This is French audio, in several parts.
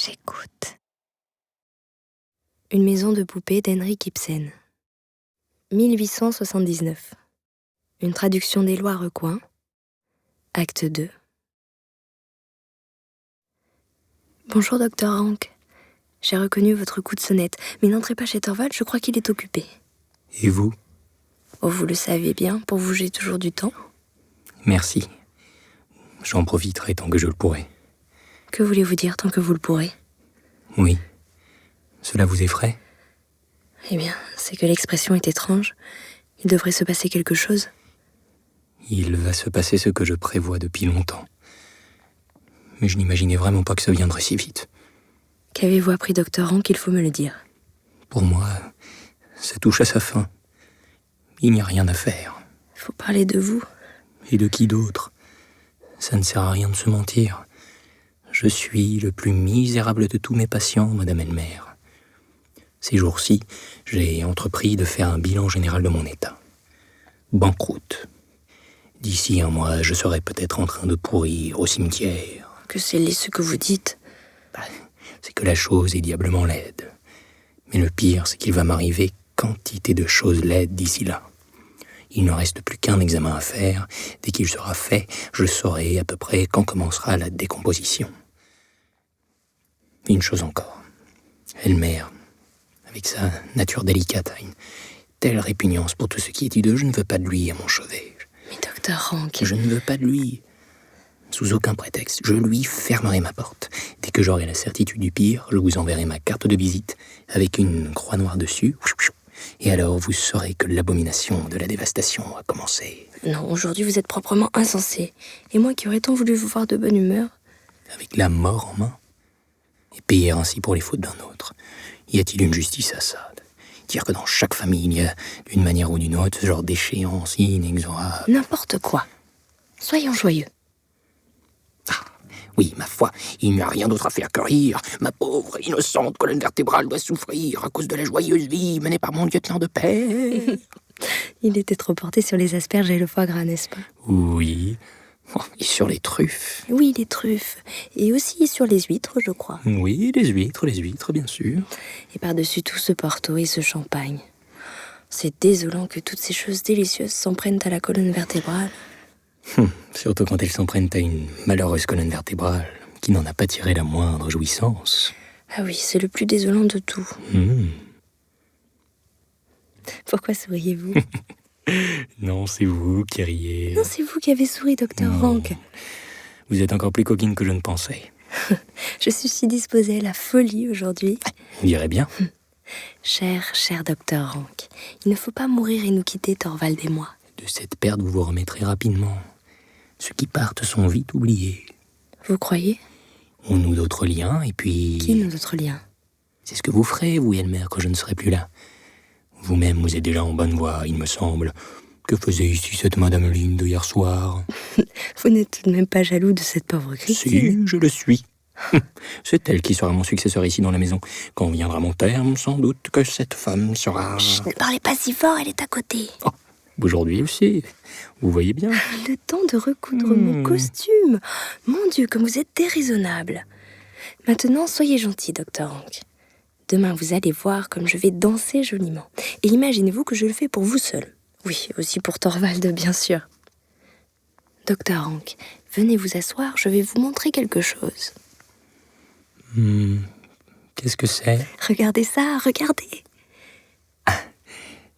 J'écoute. Une maison de poupées d'Henrik Ibsen. 1879. Une traduction d'Éloi Recoing. Acte 2. Bonjour, Dr. Rank. J'ai reconnu votre coup de sonnette, mais n'entrez pas chez Thorvald, je crois qu'il est occupé. Et vous ? Oh, vous le savez bien, pour vous j'ai toujours du temps. Merci. J'en profiterai tant que je le pourrai. Que voulez-vous dire tant que vous le pourrez ? Oui. Cela vous effraie ? Eh bien, c'est que l'expression est étrange. Il devrait se passer quelque chose. Il va se passer ce que je prévois depuis longtemps. Mais je n'imaginais vraiment pas que ça viendrait si vite. Qu'avez-vous appris, Dr. Rank, il faut me le dire. Pour moi, ça touche à sa fin. Il n'y a rien à faire. Il faut parler de vous. Et de qui d'autre ? Ça ne sert à rien de se mentir. Je suis le plus misérable de tous mes patients, Madame Elmer. Ces jours-ci, j'ai entrepris de faire un bilan général de mon état. Banqueroute. D'ici un mois, je serai peut-être en train de pourrir au cimetière. Que c'est laid ce que vous dites. C'est que la chose est diablement laide. Mais le pire, c'est qu'il va m'arriver quantité de choses laides d'ici là. Il ne reste plus qu'un examen à faire. Dès qu'il sera fait, je saurai à peu près quand commencera la décomposition. Une chose encore. Elmer, avec sa nature délicate, a une telle répugnance pour tout ce qui est hideux, je ne veux pas de lui à mon chevet. Mais Dr. Rank... Je ne veux pas de lui. Sous aucun prétexte, je lui fermerai ma porte. Dès que j'aurai la certitude du pire, je vous enverrai ma carte de visite avec une croix noire dessus. Et alors vous saurez que l'abomination de la dévastation a commencé. Non, aujourd'hui vous êtes proprement insensé. Et moi qui aurais tant voulu vous voir de bonne humeur. Avec la mort en main. Et payer ainsi pour les fautes d'un autre. Y a-t-il une justice à ça ? Dire que dans chaque famille, il y a, d'une manière ou d'une autre, ce genre d'échéance inexorable. N'importe quoi. Soyons joyeux. Oui, ma foi, il n'y a rien d'autre à faire que rire. Ma pauvre, innocente colonne vertébrale doit souffrir à cause de la joyeuse vie menée par mon lieutenant de paix. Il était trop porté sur les asperges et le foie gras, n'est-ce pas ? Oui. Et sur les truffes. Oui, les truffes. Et aussi sur les huîtres, je crois. Oui, les huîtres, bien sûr. Et par-dessus tout ce Porto et ce champagne. C'est désolant que toutes ces choses délicieuses s'en prennent à la colonne vertébrale. Surtout quand elles s'en prennent à une malheureuse colonne vertébrale qui n'en a pas tiré la moindre jouissance. Ah oui, c'est le plus désolant de tout. Pourquoi souriez-vous ? Non, c'est vous qui riez. Non, c'est vous qui avez souri, Dr. Rank. Vous êtes encore plus coquine que je ne pensais. Je suis si disposée à la folie aujourd'hui. Vous direz bien. Cher Dr. Rank, il ne faut pas mourir et nous quitter, Thorvald et moi. De cette perte, vous vous remettrez rapidement. Ceux qui partent sont vite oubliés. Vous croyez ? On noue d'autres liens, et puis... Qui noue d'autres liens ? C'est ce que vous ferez, vous, Elmer, quand je ne serai plus là. Vous-même, vous êtes déjà en bonne voie, il me semble. Que faisait ici cette Madame Linde hier soir ? Vous n'êtes tout de même pas jaloux de cette pauvre Christine ? Si, je le suis. C'est elle qui sera mon successeur ici dans la maison. Quand viendra mon terme, sans doute que cette femme sera... Chut, ne parlez pas si fort, elle est à côté. Oh, aujourd'hui aussi, vous voyez bien. Le temps de recoudre mon costume. Mon Dieu, comme vous êtes déraisonnable. Maintenant, soyez gentil, Dr. Rank. Demain, vous allez voir comme je vais danser joliment. Et imaginez-vous que je le fais pour vous seul. Oui, aussi pour Thorvald, bien sûr. Dr. Rank, venez vous asseoir, je vais vous montrer quelque chose. Qu'est-ce que c'est ? Regardez ça, regardez.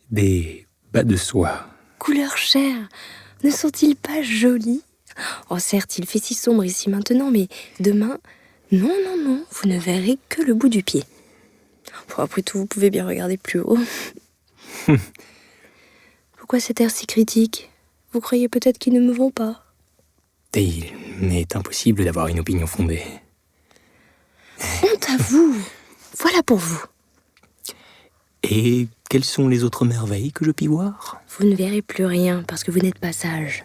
Des bas de soie. Couleur chair, ne sont-ils pas jolis ? Oh certes, il fait si sombre ici maintenant, mais demain, non, vous ne verrez que le bout du pied. Bon, après tout, vous pouvez bien regarder plus haut. Pourquoi cet air si critique? Vous croyez peut-être qu'ils ne me vont pas? Et il m'est impossible d'avoir une opinion fondée. Honte à vous! Voilà pour vous. Et quelles sont les autres merveilles que je puis voir? Vous ne verrez plus rien parce que vous n'êtes pas sage.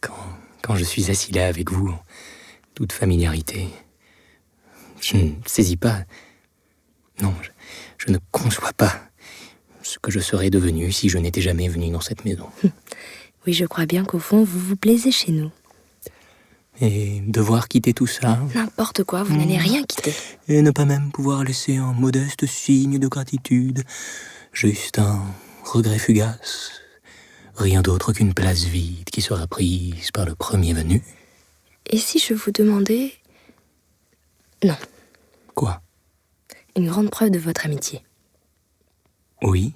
Quand je suis assis là avec vous, en toute familiarité, je ne saisis pas... Non, je ne conçois pas ce que je serais devenu si je n'étais jamais venu dans cette maison. Oui, je crois bien qu'au fond, vous vous plaisez chez nous. Et devoir quitter tout ça... N'importe quoi, vous n'allez rien quitter. Et ne pas même pouvoir laisser un modeste signe de gratitude, juste un regret fugace, rien d'autre qu'une place vide qui sera prise par le premier venu. Et si je vous demandais... Non. Quoi? Une grande preuve de votre amitié. Oui?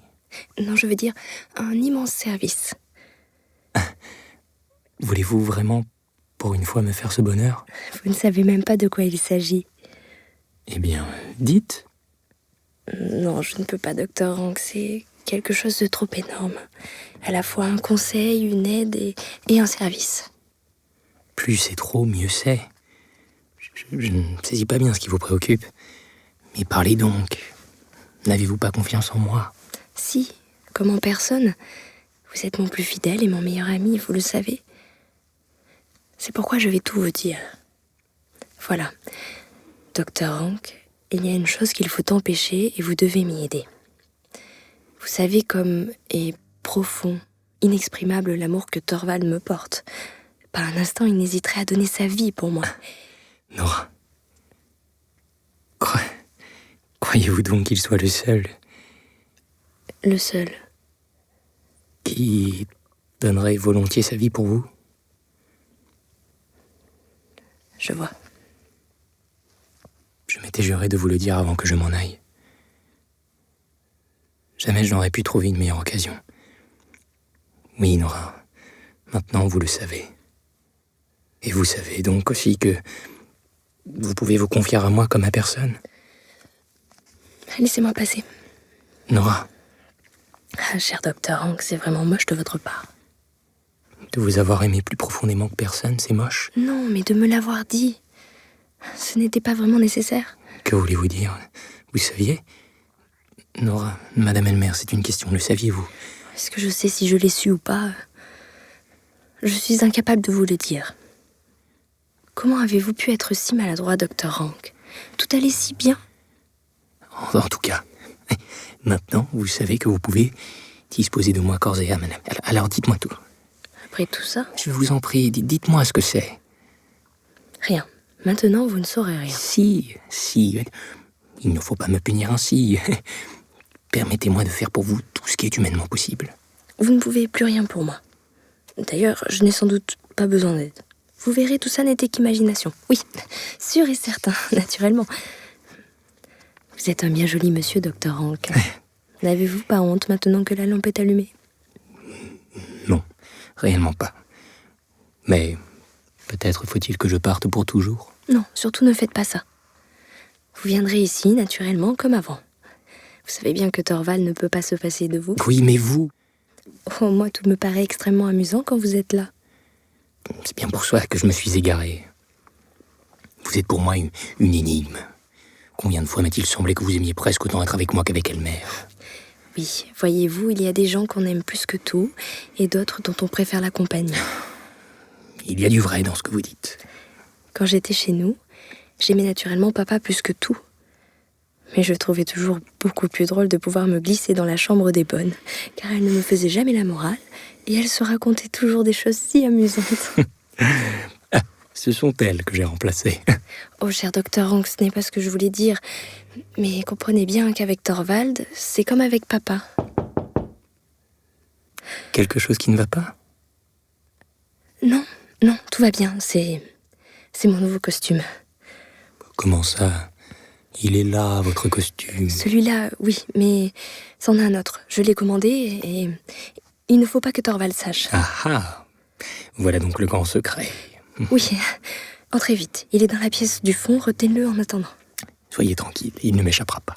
Non, je veux dire un immense service. Voulez-vous vraiment, pour une fois, me faire ce bonheur? Vous ne savez même pas de quoi il s'agit. Eh bien, dites. Non, je ne peux pas, Dr. Hank. C'est quelque chose de trop énorme. À la fois un conseil, une aide et un service. Plus c'est trop, mieux c'est. Je ne saisis pas bien ce qui vous préoccupe. Mais parlez donc. N'avez-vous pas confiance en moi? Si, comme en personne. Vous êtes mon plus fidèle et mon meilleur ami, vous le savez. C'est pourquoi je vais tout vous dire. Voilà. Dr. Hank, il y a une chose qu'il faut empêcher et vous devez m'y aider. Vous savez comme est profond, inexprimable l'amour que Thorvald me porte. Pas un instant il n'hésiterait à donner sa vie pour moi. Nora. Croyez-vous donc qu'il soit le seul? Le seul. Qui donnerait volontiers sa vie pour vous? Je vois. Je m'étais juré de vous le dire avant que je m'en aille. Jamais je n'aurais pu trouver une meilleure occasion. Oui, Nora, maintenant vous le savez. Et vous savez donc aussi que vous pouvez vous confier à moi comme à personne. Laissez-moi passer. Nora. Ah, cher Dr. Hank, c'est vraiment moche de votre part. De vous avoir aimé plus profondément que personne, c'est moche. Non, mais de me l'avoir dit. Ce n'était pas vraiment nécessaire. Que voulez-vous dire? Vous saviez? Nora, Madame Elmer, c'est une question, le saviez-vous? Est-ce que je sais si je l'ai su ou pas? Je suis incapable de vous le dire. Comment avez-vous pu être si maladroit, Dr. Hank? Tout allait si bien. En tout cas, maintenant, vous savez que vous pouvez disposer de moi corps et âme. Alors dites-moi tout. Après tout ça? Je vous en prie, dites-moi ce que c'est. Rien. Maintenant, vous ne saurez rien. Si. Il ne faut pas me punir ainsi. Permettez-moi de faire pour vous tout ce qui est humainement possible. Vous ne pouvez plus rien pour moi. D'ailleurs, je n'ai sans doute pas besoin d'aide. Vous verrez, tout ça n'était qu'imagination. Oui, sûr et certain, naturellement. Vous êtes un bien joli monsieur, Dr. Hank. N'avez-vous pas honte maintenant que la lampe est allumée? Non, réellement pas. Mais peut-être faut-il que je parte pour toujours. Non, surtout ne faites pas ça. Vous viendrez ici, naturellement, comme avant. Vous savez bien que Thorvald ne peut pas se passer de vous. Oui, mais vous... Oh, moi, tout me paraît extrêmement amusant quand vous êtes là. C'est bien pour ça que je me suis égaré. Vous êtes pour moi une énigme. Combien de fois m'a-t-il semblé que vous aimiez presque autant être avec moi qu'avec Elmer? Oui, voyez-vous, il y a des gens qu'on aime plus que tout, et d'autres dont on préfère la compagnie. Il y a du vrai dans ce que vous dites. Quand j'étais chez nous, j'aimais naturellement papa plus que tout. Mais je trouvais toujours beaucoup plus drôle de pouvoir me glisser dans la chambre des bonnes, car elle ne me faisait jamais la morale, et elle se racontait toujours des choses si amusantes. Ce sont elles que j'ai remplacées. Oh, cher Dr. Hank, ce n'est pas ce que je voulais dire, mais comprenez bien qu'avec Thorvald, c'est comme avec papa. Quelque chose qui ne va pas? Non, tout va bien, c'est mon nouveau costume. Comment ça? Il est là, votre costume. Celui-là, oui, mais c'en a un autre. Je l'ai commandé et il ne faut pas que Thorvald sache. Ah ah! Voilà donc le grand secret. Oui, entrez vite. Il est dans la pièce du fond, retenez-le en attendant. Soyez tranquille, il ne m'échappera pas.